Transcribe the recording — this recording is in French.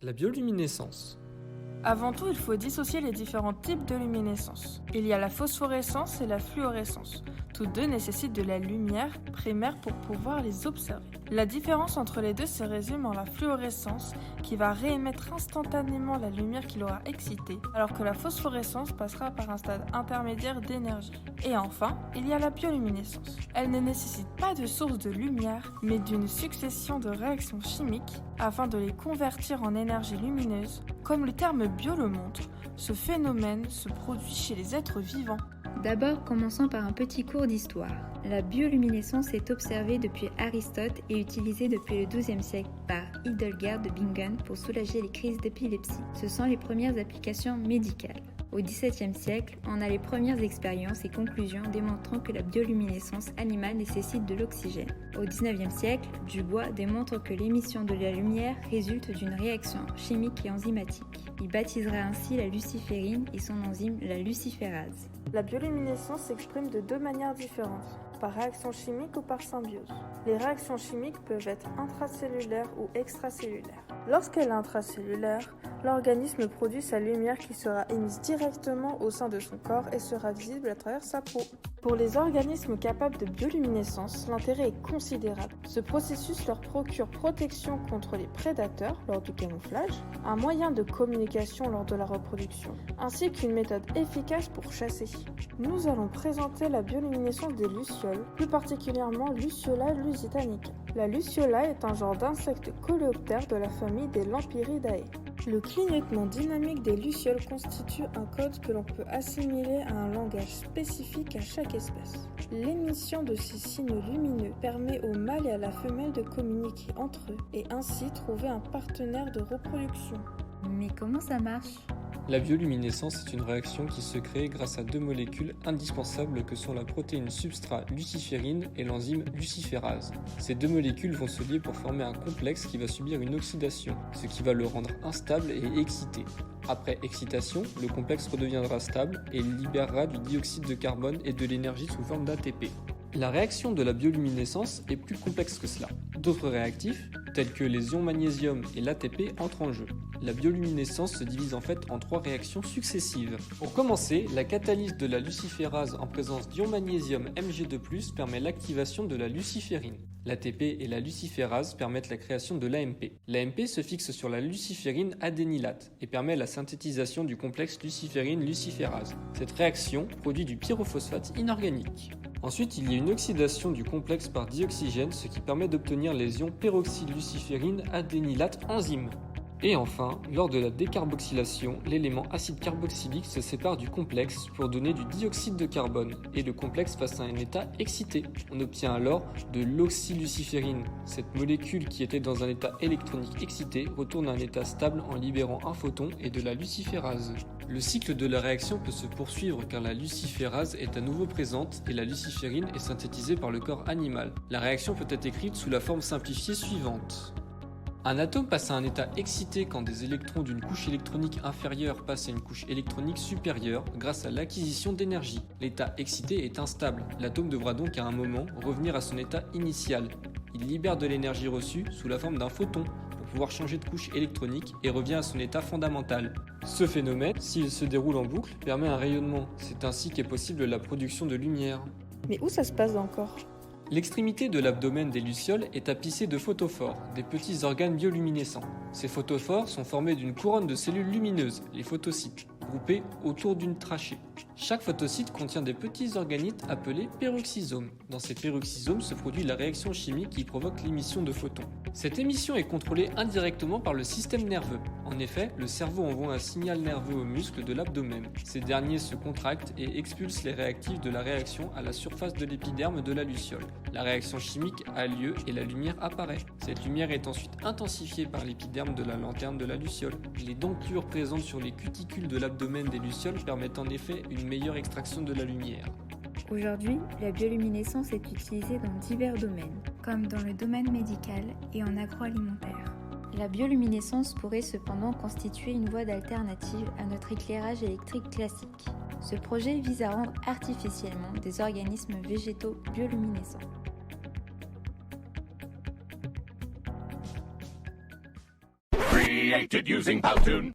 La bioluminescence. Avant tout, il faut dissocier les différents types de luminescence. Il y a la phosphorescence et la fluorescence. Toutes deux nécessitent de la lumière primaire pour pouvoir les observer. La différence entre les deux se résume en la fluorescence qui va réémettre instantanément la lumière qui l'aura excitée, alors que la phosphorescence passera par un stade intermédiaire d'énergie. Et enfin, il y a la bioluminescence. Elle ne nécessite pas de source de lumière, mais d'une succession de réactions chimiques afin de les convertir en énergie lumineuse. Comme le terme bio le montre, ce phénomène se produit chez les êtres vivants. D'abord, commençons par un petit cours d'histoire. La bioluminescence est observée depuis Aristote et utilisée depuis le XIIe siècle par Hildegard de Bingen pour soulager les crises d'épilepsie. Ce sont les premières applications médicales. Au XVIIe siècle, on a les premières expériences et conclusions démontrant que la bioluminescence animale nécessite de l'oxygène. Au XIXe siècle, Dubois démontre que l'émission de la lumière résulte d'une réaction chimique et enzymatique. Il baptisera ainsi la luciférine et son enzyme la luciférase. La bioluminescence s'exprime de deux manières différentes, par réaction chimique ou par symbiose. Les réactions chimiques peuvent être intracellulaires ou extracellulaires. Lorsqu'elle est intracellulaire, l'organisme produit sa lumière qui sera émise directement au sein de son corps et sera visible à travers sa peau. Pour les organismes capables de bioluminescence, l'intérêt est considérable. Ce processus leur procure protection contre les prédateurs lors du camouflage, un moyen de communication lors de la reproduction, ainsi qu'une méthode efficace pour chasser. Nous allons présenter la bioluminescence des lucioles, plus particulièrement Luciola lusitanica. La luciola est un genre d'insecte coléoptère de la famille des Lampyridae. Le clignotement dynamique des lucioles constitue un code que l'on peut assimiler à un langage spécifique à chaque espèce. L'émission de ces signes lumineux permet au mâle et à la femelle de communiquer entre eux et ainsi trouver un partenaire de reproduction. Mais comment ça marche ? La bioluminescence est une réaction qui se crée grâce à deux molécules indispensables que sont la protéine substrat luciférine et l'enzyme luciférase. Ces deux molécules vont se lier pour former un complexe qui va subir une oxydation, ce qui va le rendre instable et excité. Après excitation, le complexe redeviendra stable et il libérera du dioxyde de carbone et de l'énergie sous forme d'ATP. La réaction de la bioluminescence est plus complexe que cela. D'autres réactifs, tels que les ions magnésium et l'ATP, entrent en jeu. La bioluminescence se divise en fait en trois réactions successives. Pour commencer, la catalyse de la luciférase en présence d'ions magnésium Mg2+, permet l'activation de la luciférine. L'ATP et la luciférase permettent la création de l'AMP. L'AMP se fixe sur la luciférine adénylate et permet la synthétisation du complexe luciférine-luciférase. Cette réaction produit du pyrophosphate inorganique. Ensuite, il y a une oxydation du complexe par dioxygène, ce qui permet d'obtenir les ions peroxyluciférine adénylate enzyme. Et enfin, lors de la décarboxylation, l'élément acide carboxylique se sépare du complexe pour donner du dioxyde de carbone et le complexe passe à un état excité. On obtient alors de l'oxyluciférine. Cette molécule qui était dans un état électronique excité retourne à un état stable en libérant un photon et de la luciférase. Le cycle de la réaction peut se poursuivre car la luciférase est à nouveau présente et la luciférine est synthétisée par le corps animal. La réaction peut être écrite sous la forme simplifiée suivante. Un atome passe à un état excité quand des électrons d'une couche électronique inférieure passent à une couche électronique supérieure grâce à l'acquisition d'énergie. L'état excité est instable. L'atome devra donc à un moment revenir à son état initial. Il libère de l'énergie reçue sous la forme d'un photon pour pouvoir changer de couche électronique et revient à son état fondamental. Ce phénomène, s'il se déroule en boucle, permet un rayonnement. C'est ainsi qu'est possible la production de lumière. Mais où ça se passe dans le corps ? L'extrémité de l'abdomen des lucioles est tapissée de photophores, des petits organes bioluminescents. Ces photophores sont formés d'une couronne de cellules lumineuses, les photocytes, groupés autour d'une trachée. Chaque photocyte contient des petits organites appelés peroxysomes. Dans ces peroxysomes se produit la réaction chimique qui provoque l'émission de photons. Cette émission est contrôlée indirectement par le système nerveux. En effet, le cerveau envoie un signal nerveux aux muscles de l'abdomen. Ces derniers se contractent et expulsent les réactifs de la réaction à la surface de l'épiderme de la luciole. La réaction chimique a lieu et la lumière apparaît. Cette lumière est ensuite intensifiée par l'épiderme de la lanterne de la luciole. Les dentelures présentes sur les cuticules de l'abdomen des lucioles permettent en effet une meilleure extraction de la lumière. Aujourd'hui, la bioluminescence est utilisée dans divers domaines, comme dans le domaine médical et en agroalimentaire. La bioluminescence pourrait cependant constituer une voie d'alternative à notre éclairage électrique classique. Ce projet vise à rendre artificiellement des organismes végétaux bioluminescents. Free created using Powtoon.